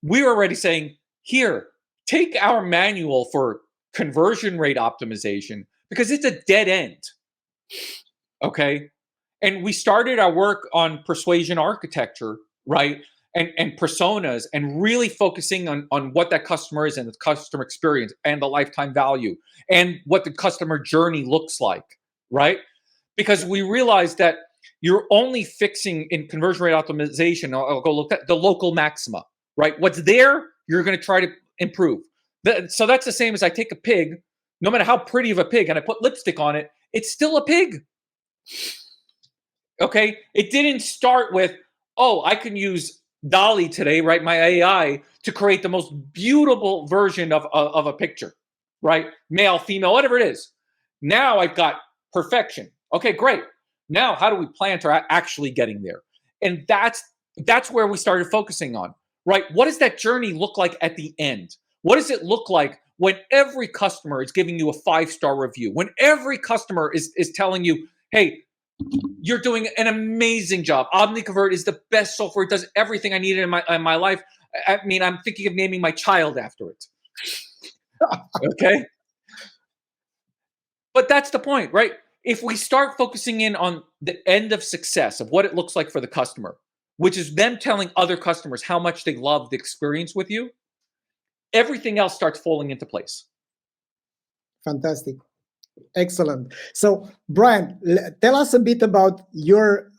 we were already saying, here, take our manual for conversion rate optimization, because it's a dead end, okay? And we started our work on persuasion architecture, right? And personas, and really focusing on what that customer is and the customer experience and the lifetime value and what the customer journey looks like, right? Because we realized that you're only fixing in conversion rate optimization. I'll go look at the local maxima, right? What's there, you're going to try to improve. So that's the same as I take a pig, no matter how pretty of a pig, and I put lipstick on it, it's still a pig. Okay? It didn't start with, oh, I can use Dolly today, right? My AI to create the most beautiful version of a picture, right? Male, female, whatever it is. Now I've got perfection. Okay, great. Now, how do we plan to actually getting there? And that's where we started focusing on, right? What does that journey look like at the end? What does it look like when every customer is giving you a 5-star review? When every customer is telling you, hey, you're doing an amazing job. OmniConvert is the best software. It does everything I needed in my life. I mean, I'm thinking of naming my child after it. Okay? But that's the point, right? If we start focusing in on the end of success of what it looks like for the customer, which is them telling other customers how much they love the experience with you, everything else starts falling into place. Fantastic. Excellent. So, Bryan, tell us a bit about your,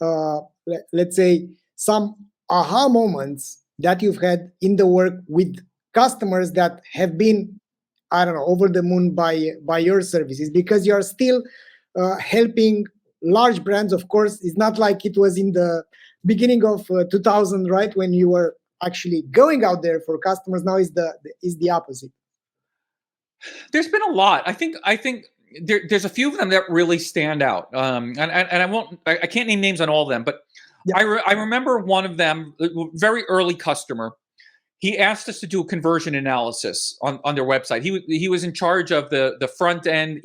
let's say, some aha moments that you've had in the work with customers that have been, I don't know, over the moon by your services, because you're still helping large brands. Of course, it's not like it was in the beginning of 2000, right, when you were actually going out there for customers. Now is the opposite. There's been a lot. I think there's a few of them that really stand out. And I can't name names on all of them, but yeah. I remember one of them, a very early customer. He asked us to do a conversion analysis on their website. He was in charge of the front end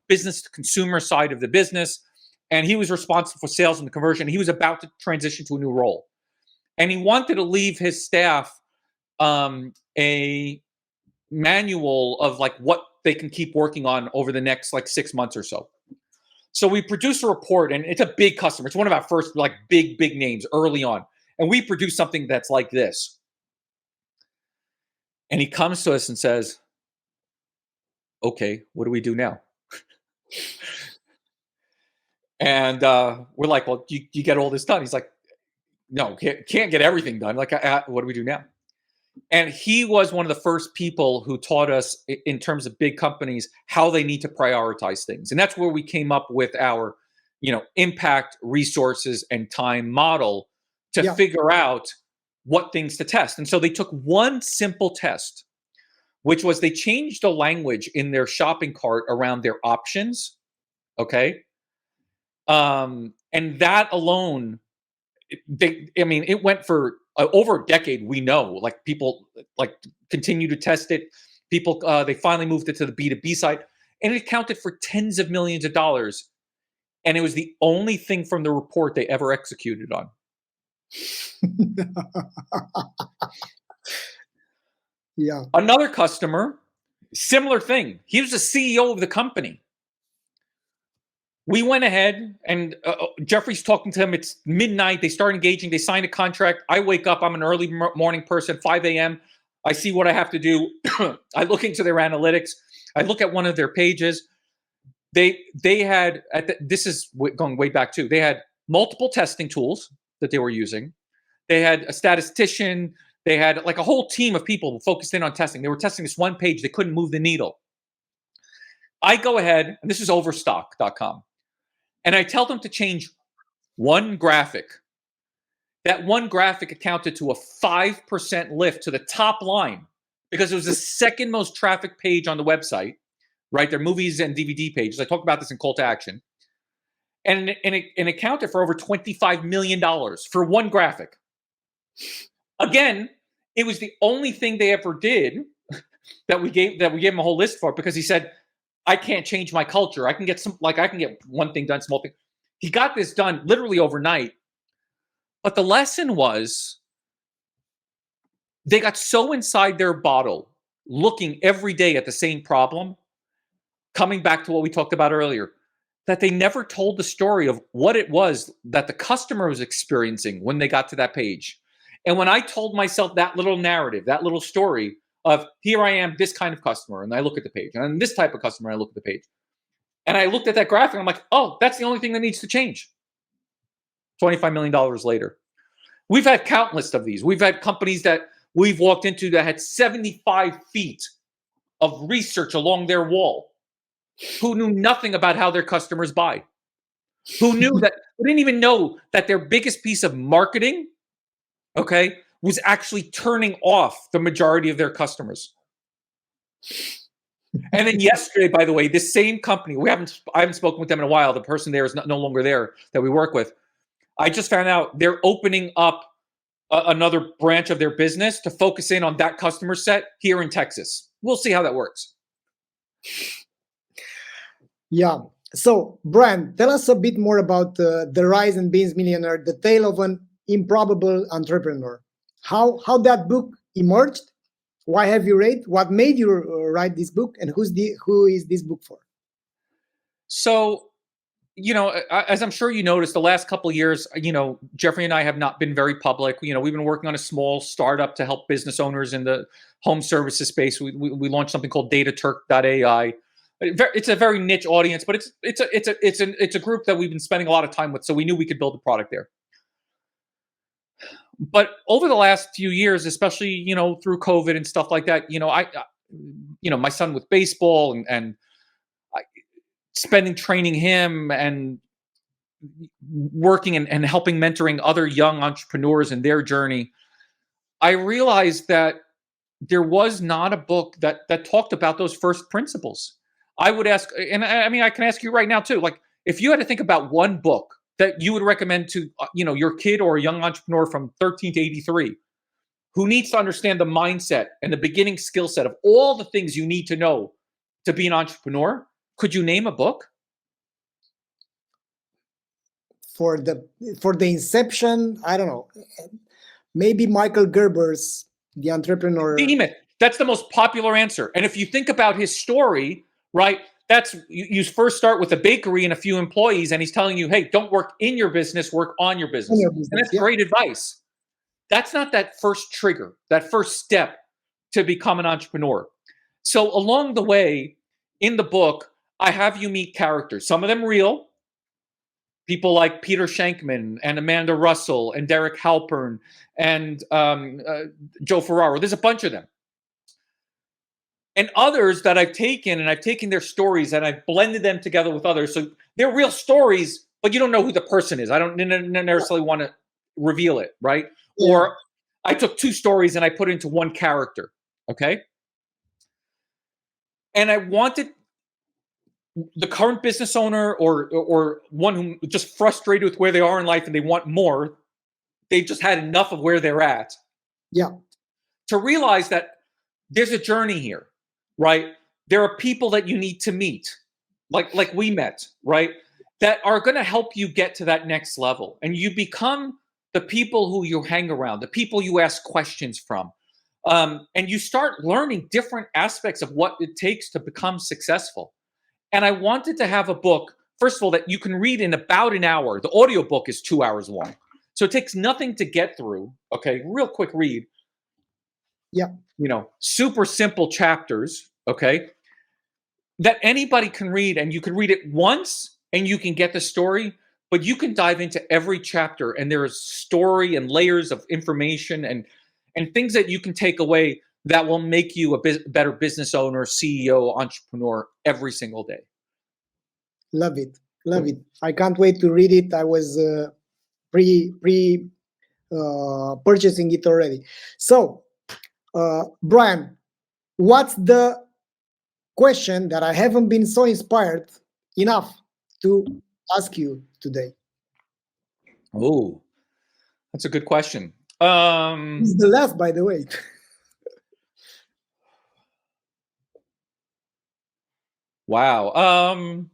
business to consumer side of the business, and he was responsible for sales and the conversion. He was about to transition to a new role, and he wanted to leave his staff a manual of like what they can keep working on over the next like 6 months or so. So we produced a report, and it's a big customer. It's one of our first like big names early on. And we produce something that's like this. And he comes to us and says, okay, what do we do now? And we're like, well, you get all this done. He's like, no, can't get everything done. Like, what do we do now? And he was one of the first people who taught us in terms of big companies how they need to prioritize things. And that's where we came up with our, impact, resources, and time model to figure out what things to test. And so they took one simple test, which was they changed the language in their shopping cart around their options. Okay. And that alone, it went for over a decade. We know, like, people like continue to test it. People, they finally moved it to the B2B side, and it accounted for tens of millions of dollars. And it was the only thing from the report they ever executed on. Yeah. Another customer, similar thing. He was the CEO of the company. We went ahead, and Jeffrey's talking to him. It's midnight. They start engaging. They sign a contract. I wake up. I'm an early morning person, 5 a.m. I see what I have to do. I look into their analytics. I look at one of their pages. They had, this is going way back too. They had multiple testing tools that they were using. They had a statistician. They had like a whole team of people focused in on testing. They were testing this one page. They couldn't move the needle. I go ahead, and this is overstock.com. And I tell them to change one graphic. That one graphic accounted to a 5% lift to the top line because it was the second most trafficked page on the website, right? Their movies and DVD pages. I talk about this in Call to Action. And it accounted for over $25 million for one graphic. Again, it was the only thing they ever did that we gave him a whole list for, because he said, I can't change my culture. I can get one thing done, small thing. He got this done literally overnight. But the lesson was they got so inside their bottle, looking every day at the same problem, coming back to what we talked about earlier, that they never told the story of what it was that the customer was experiencing when they got to that page. And when I told myself that little narrative, that little story of, here I am, this kind of customer, and I look at the page, and this type of customer, I look at the page, and I looked at that graphic, I'm like, oh, that's the only thing that needs to change. $25 million later. We've had countless of these. We've had companies that we've walked into that had 75 feet of research along their wall, who knew nothing about how their customers buy, who didn't even know that their biggest piece of marketing, okay, was actually turning off the majority of their customers. And then yesterday, by the way, this same company, I haven't spoken with them in a while. The person there is no longer there that we work with. I just found out they're opening up another branch of their business to focus in on that customer set here in Texas. We'll see how that works. Yeah. So, Bryan, tell us a bit more about The Rise and Beans Millionaire, the tale of an improbable entrepreneur. How that book emerged? Why have you read? What made you write this book? And who is this book for? So, as I'm sure you noticed, the last couple of years, Jeffrey and I have not been very public. We've been working on a small startup to help business owners in the home services space. We launched something called DataTurk.ai. It's a very niche audience, but it's a group that we've been spending a lot of time with. So we knew we could build a product there. But over the last few years, especially, through COVID and stuff like that, my son with baseball and spending training him and working and helping mentoring other young entrepreneurs in their journey, I realized that there was not a book that talked about those first principles. I would ask, and I can ask you right now too, like, if you had to think about one book that you would recommend to, your kid or a young entrepreneur from 13 to 83, who needs to understand the mindset and the beginning skill set of all the things you need to know to be an entrepreneur, could you name a book? For the inception, I don't know. Maybe Michael Gerber's The Entrepreneur. Name it. That's the most popular answer. And if you think about his story, right, you first start with a bakery and a few employees, and he's telling you, hey, don't work in your business, work on your business. your And business, that's great advice. That's not that first trigger, that first step to become an entrepreneur. So along the way, in the book, I have you meet characters, some of them real, people like Peter Shankman and Amanda Russell and Derek Halpern and Joe Ferraro. There's a bunch of them. And others that I've taken, and I've taken their stories and I've blended them together with others. So they're real stories, but you don't know who the person is. I don't necessarily want to reveal it, right? Yeah. Or I took two stories and I put it into one character, okay? And I wanted the current business owner or one who just frustrated with where they are in life and they want more, they've just had enough of where they're at. Yeah. To realize that there's a journey here, right? There are people that you need to meet, like we met, right? That are going to help you get to that next level. And you become the people who you hang around, the people you ask questions from. And you start learning different aspects of what it takes to become successful. And I wanted to have a book, first of all, that you can read in about an hour. The audiobook is 2 hours long. So it takes nothing to get through. Okay, real quick read. Yeah. You know, super simple chapters, okay, that anybody can read, and you can read it once and you can get the story, but you can dive into every chapter and there's story and layers of information and things that you can take away that will make you a better business owner, CEO, entrepreneur every single day. Love it. Love it. I can't wait to read it. I was purchasing it already. So, Bryan, what's the question that I haven't been so inspired enough to ask you today? Oh, that's a good question. It's the last, by the way. Wow.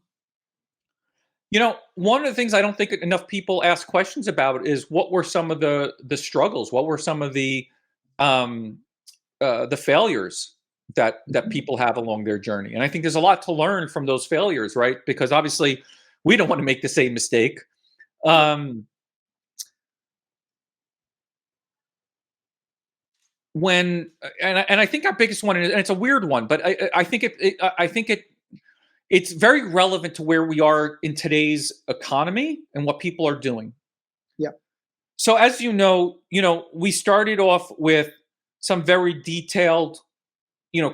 You know, one of the things I don't think enough people ask questions about is what were some of the struggles? What were some of the failures that people have along their journey? And I think there's a lot to learn from those failures, right? Because obviously we don't want to make the same mistake. And I think our biggest one, and it's a weird one, but I think it's very relevant to where we are in today's economy and what people are doing. Yeah. So as you know, we started off with some very detailed,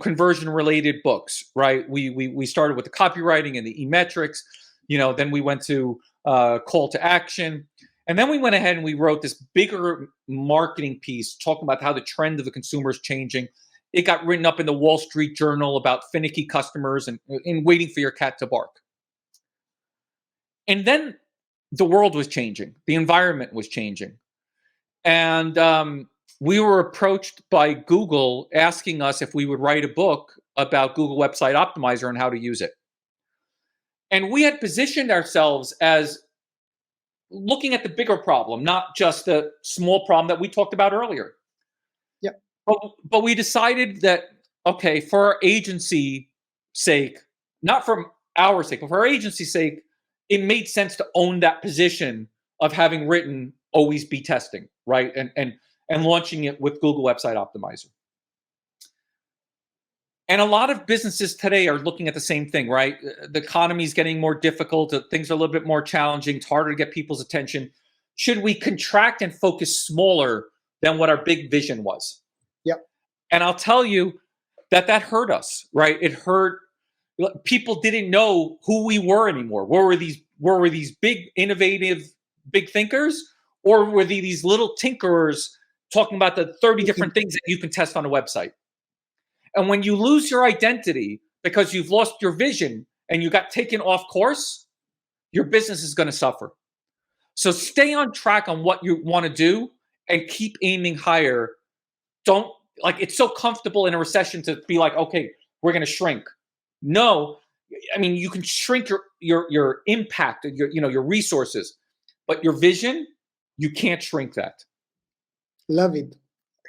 conversion related books, right? We started with the copywriting and the e-metrics, then we went to call to action. And then we went ahead and we wrote this bigger marketing piece talking about how the trend of the consumer is changing. It got written up in the Wall Street Journal about finicky customers and waiting for your cat to bark. And then the world was changing. The environment was changing. And we were approached by Google asking us if we would write a book about Google Website Optimizer and how to use it. And we had positioned ourselves as looking at the bigger problem, not just the small problem that we talked about earlier. Yeah. But we decided that, okay, for our agency's sake, not for our sake, but for our agency's sake, it made sense to own that position of having written Always Be Testing, right? And launching it with Google Website Optimizer. And a lot of businesses today are looking at the same thing, right? The economy is getting more difficult. Things are a little bit more challenging. It's harder to get people's attention. Should we contract and focus smaller than what our big vision was? Yep. And I'll tell you that hurt us, right? It hurt. People didn't know who we were anymore. Were we these big, innovative, big thinkers? Or were they these little tinkerers talking about the 30 different things that you can test on a website? And when you lose your identity because you've lost your vision and you got taken off course, your business is going to suffer. So stay on track on what you want to do and keep aiming higher. Don't, like, it's so comfortable in a recession to be like, okay, we're going to shrink. No, I mean, you can shrink your impact, your resources, but your vision, you can't shrink that. Love it.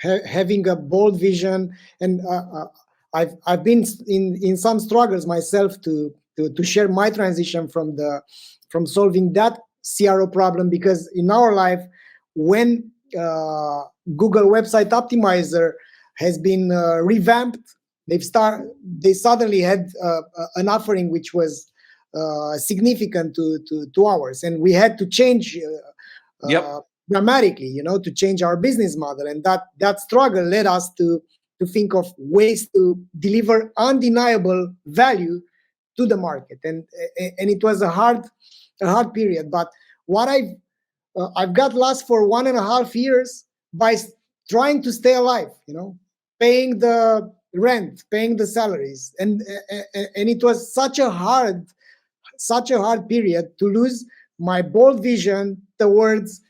Having a bold vision, and I've been in some struggles myself to to share my transition from solving that CRO problem, because in our life, when Google Website Optimizer has been revamped, they suddenly had an offering which was significant to ours, and we had to change dramatically, to change our business model, and that struggle led us to think of ways to deliver undeniable value to the market, and it was a hard period. But what I've got lost for 1.5 years by trying to stay alive, paying the rent, paying the salaries, and it was such a hard period to lose my bold vision towards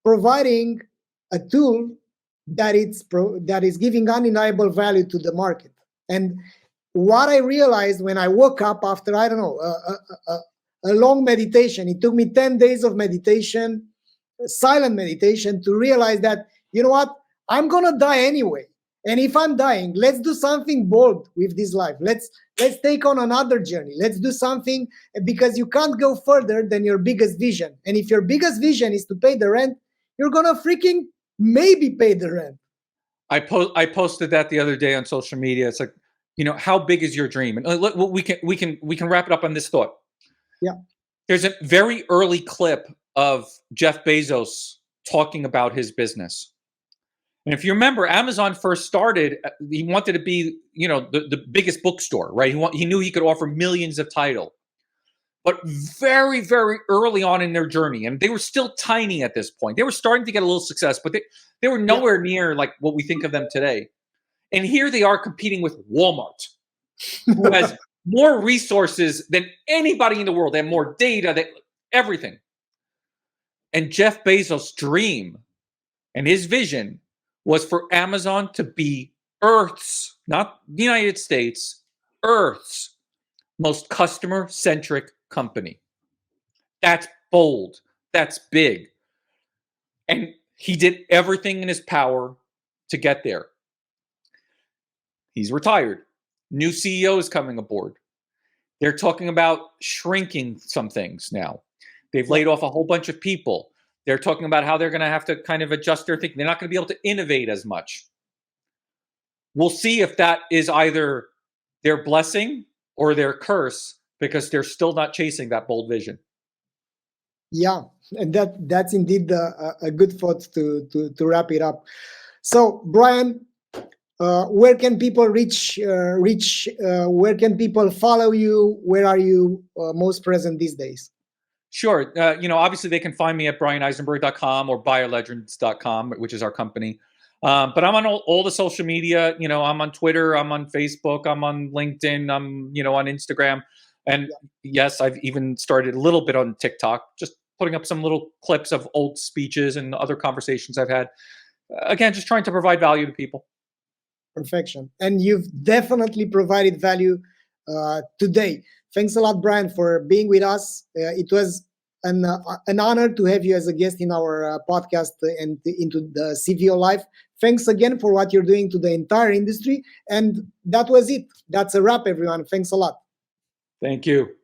providing a tool that is giving undeniable value to the market. And what I realized when I woke up after, I don't know, a long meditation, it took me 10 days of meditation, silent meditation, to realize that, you know what, I'm gonna die anyway. And if I'm dying, let's do something bold with this life. Let's take on another journey. Let's do something, because you can't go further than your biggest vision. And if your biggest vision is to pay the rent, you're gonna freaking maybe pay the rent. I posted that the other day on social media. It's like, how big is your dream? And we can wrap it up on this thought. Yeah. There's a very early clip of Jeff Bezos talking about his business. And if you remember, Amazon first started, he wanted to be, the biggest bookstore, right? He knew he could offer millions of titles. But very, very early on in their journey, and they were still tiny at this point. They were starting to get a little success, but they were nowhere near like what we think of them today. And here they are competing with Walmart, who has more resources than anybody in the world. They have more data, everything. And Jeff Bezos' dream and his vision was for Amazon to be Earth's, not the United States, Earth's most customer-centric company. That's bold. That's big. And he did everything in his power to get there. He's retired. New CEO is coming aboard. They're talking about shrinking some things now. They've laid off a whole bunch of people. They're talking about how they're going to have to kind of adjust their thinking. They're not going to be able to innovate as much. We'll see if that is either their blessing or their curse, because they're still not chasing that bold vision. Yeah, and that's indeed a good thought to wrap it up. So, Bryan, where can people reach? Where can people follow you? Where are you most present these days? Sure. Obviously they can find me at bryaneisenberg.com or biolegends.com, which is our company. But I'm on all the social media. I'm on Twitter, I'm on Facebook, I'm on LinkedIn, I'm, on Instagram. And yes, I've even started a little bit on TikTok, just putting up some little clips of old speeches and other conversations I've had. Again, just trying to provide value to people. Perfection. And you've definitely provided value today. Thanks a lot, Bryan, for being with us. It was an honor to have you as a guest in our podcast and into the CVO Life. Thanks again for what you're doing to the entire industry. And that was it. That's a wrap, everyone. Thanks a lot. Thank you.